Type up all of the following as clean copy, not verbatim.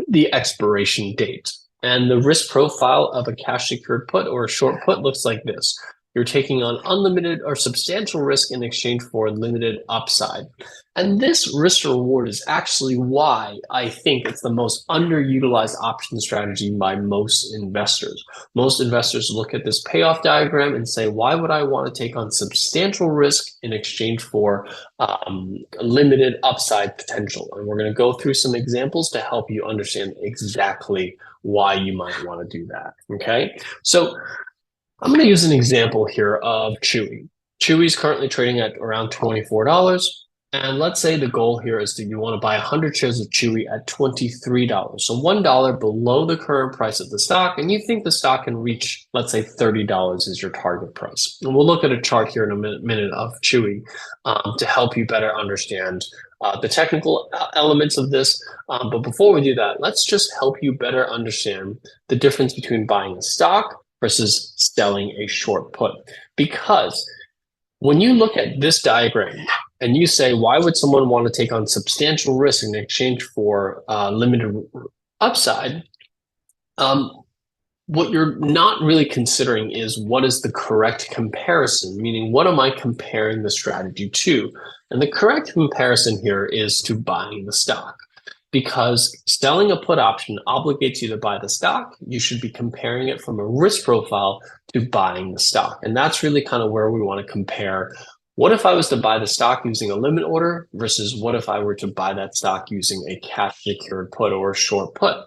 the expiration date. And the risk profile of a cash secured put or a short put looks like this. You're taking on unlimited or substantial risk in exchange for limited upside. And this risk to reward is actually why I think it's the most underutilized option strategy by most investors. Most investors look at this payoff diagram and say, why would I want to take on substantial risk in exchange for limited upside potential? And we're going to go through some examples to help you understand exactly why you might want to do that. Okay, so I'm going to use an example here of Chewy. Chewy is currently trading at around $24. And let's say the goal here is that you want to buy 100 shares of Chewy at $23. So $1 below the current price of the stock. And you think the stock can reach, let's say $30 is your target price. And we'll look at a chart here in a minute of Chewy to help you better understand the technical elements of this. But before we do that, let's just help you better understand the difference between buying a stock versus selling a short put. Because when you look at this diagram and you say, why would someone want to take on substantial risk in exchange for limited upside? What you're not really considering is what is the correct comparison, meaning what am I comparing the strategy to? And the correct comparison here is to buying the stock. Because selling a put option obligates you to buy the stock, you should be comparing it from a risk profile to buying the stock. And that's really kind of where we want to compare. What if I was to buy the stock using a limit order versus what if I were to buy that stock using a cash secured put or a short put?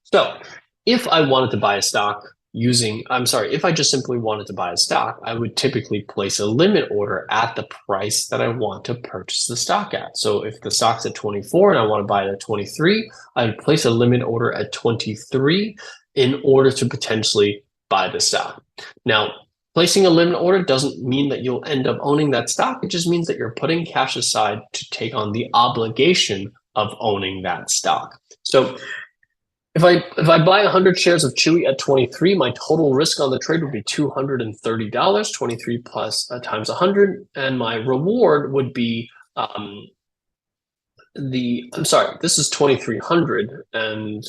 So if I wanted to buy a stock if I just simply wanted to buy a stock, I would typically place a limit order at the price that I want to purchase the stock at. So if the stock's at 24 and I want to buy it at 23, I would place a limit order at 23 in order to potentially buy the stock. Now, placing a limit order doesn't mean that you'll end up owning that stock. It just means that you're putting cash aside to take on the obligation of owning that stock. So if I buy 100 shares of Chewy at 23, my total risk on the trade would be $230, 23 plus times 100, and my reward would be this is 2,300 and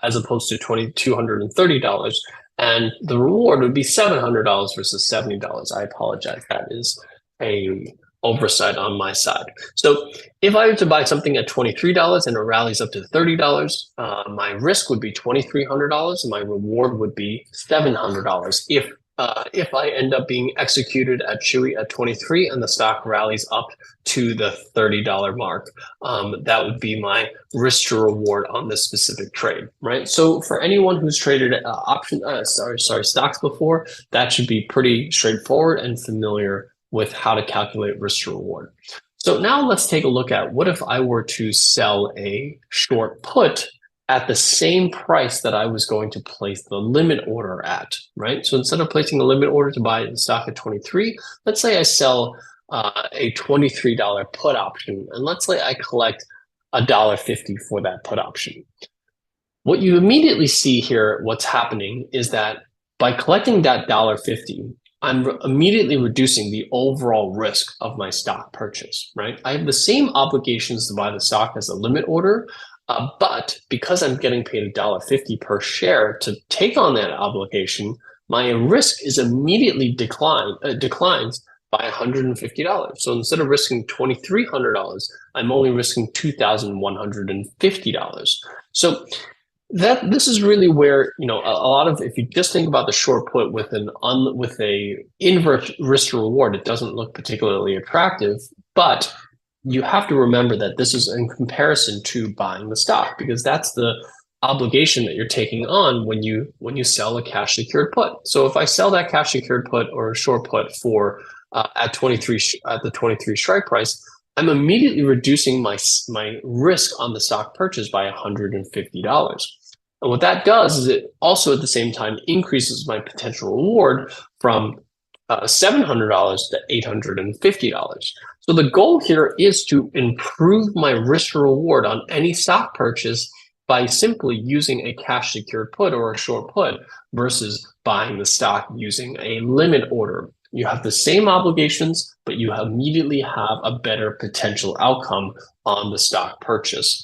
as opposed to $230, and the reward would be $700 versus $70. I apologize. That is a oversight on my side. So if I were to buy something at $23 and it rallies up to $30, my risk would be $2,300 and my reward would be $700. If I end up being executed at Chewy at 23 and the stock rallies up to the $30 mark, that would be my risk to reward on this specific trade, right? So for anyone who's traded stocks before, that should be pretty straightforward and familiar with how to calculate risk to reward. So now let's take a look at what if I were to sell a short put at the same price that I was going to place the limit order at, right? So instead of placing a limit order to buy the stock at 23, let's say I sell a $23 put option, and let's say I collect $1.50 for that put option. What you immediately see here, what's happening is that by collecting that $1.50, I'm immediately reducing the overall risk of my stock purchase, right? I have the same obligations to buy the stock as a limit order, but because I'm getting paid $1.50 per share to take on that obligation, my risk is immediately declines by $150. So instead of risking $2,300, I'm only risking $2,150. So this is really where, a lot of, if you just think about the short put with a inverse risk to reward, it doesn't look particularly attractive, but you have to remember that this is in comparison to buying the stock, because that's the obligation that you're taking on when you sell a cash secured put. So if I sell that cash secured put or a short put for at the 23 strike price, I'm immediately reducing my risk on the stock purchase by $150. And what that does is it also at the same time increases my potential reward from $700 to $850. So the goal here is to improve my risk to reward on any stock purchase by simply using a cash secured put or a short put versus buying the stock using a limit order. You have the same obligations, but you immediately have a better potential outcome on the stock purchase.